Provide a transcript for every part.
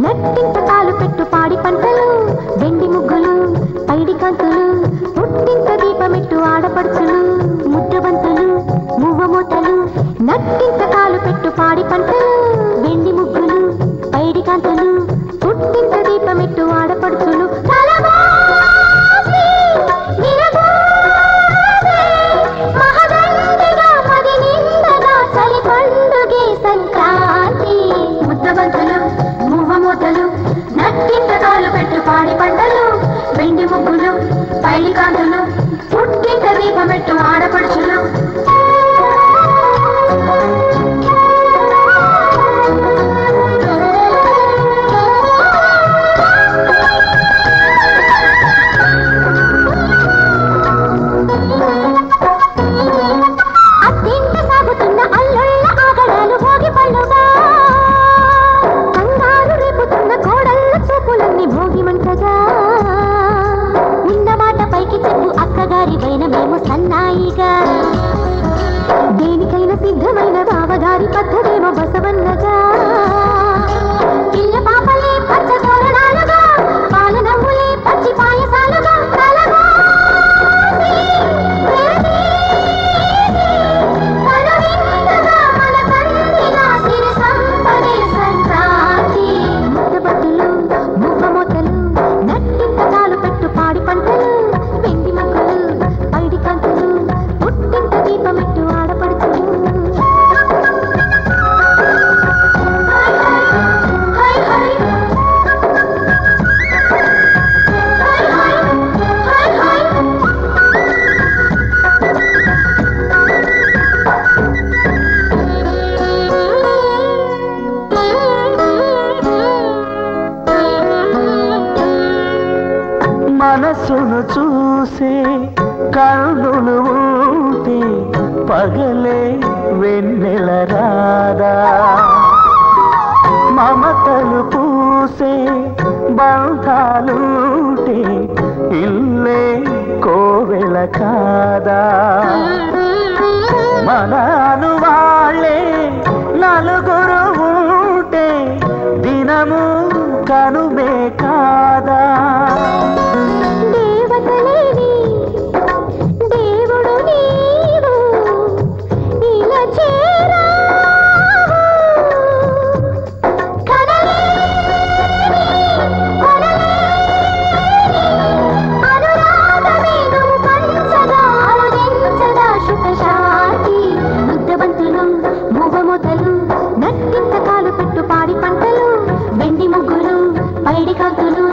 నట్టింత కాలు పెట్టు పాడి పంటలు వెండి ముగ్గులు పైడి కాంతులు పుట్టింత దీపమెట్టు ఆడపడుచులు ముద్దబంతులు మువ్వమూతలు నట్టింత కాలు పెట్టు పాడి పంటలు వెండి ముగ్గులు పైడి కాంతులు పుట్టింత దీపమెట్టు ఆడపడుచులు నట్టింతకాలు పెట్టు పాడి పంటలు వెండి ముగ్గులు పైడి కాంతులు పుట్టింత దీపమెట్టు ఆడపడుచులు అత్యంత సాగుతున్న అల్లుళ్ళ ఆగడాలు భోగి పళ్ళుగా భోగి మంటగా ఉన్న మాట పైకి చెప్పు అక్కగారి పైన మేము సన్నాయిగా దేనికైనా సిద్ధమైన బావగారి పద్ధతేమో బసవన్నగా పిల్ల పాపలే పచ్చ తోరణాలుగా పాల నవ్వులే పచ్చి పాయసాలుగా పాడి పంటలు వెండి ముగ్గులు పైడి కాంతులు పుట్టింత దీపమెట్టు ఆడపడుచులు మనసును చూసే కన్నులు ఉంటే పగలే వెన్నెల రాదా మమతలు పూసే బంధాలుంటే ఇల్లే కోవెల కాదా మనను వాళ్ళే నలుగురు ఉంటే దినము కనుమే కాదా నట్టింతకాలు పెట్టు పాడి పంటలు వెండి ముగ్గులు పైడి కాంతులు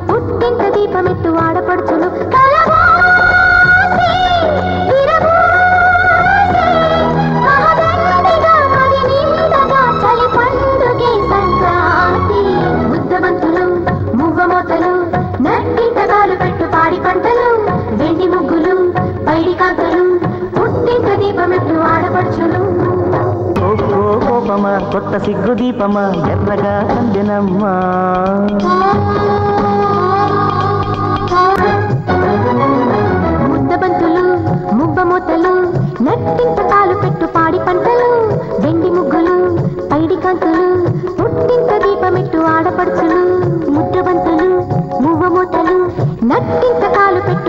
పుట్టింత దీపమెట్టు ఆడపడుచులు చలి పండుగే సంక్రాంతి ముద్దబంతులు మువ్వమూతలు నట్టింతకాలు పెట్టు పాడి పంటలు వెండి ముగ్గులు పైడి కాంతులు పుట్టింత దీపమెట్టు ఆడపడుచులు కోపమా కొత్త సిగ్గు దీపమా ఎర్రగా కందినమ్మా ముద్దబంతులు మువ్వమూతలు నట్టింత కాలు పెట్టు పాడి పంటలు వెండి ముగ్గులు పైడి కాంతులు పుట్టింత దీపమెట్టు ఆడపడుచులు ముద్దబంతులు మువ్వమూతలు నట్టింత కాలు పెట్టు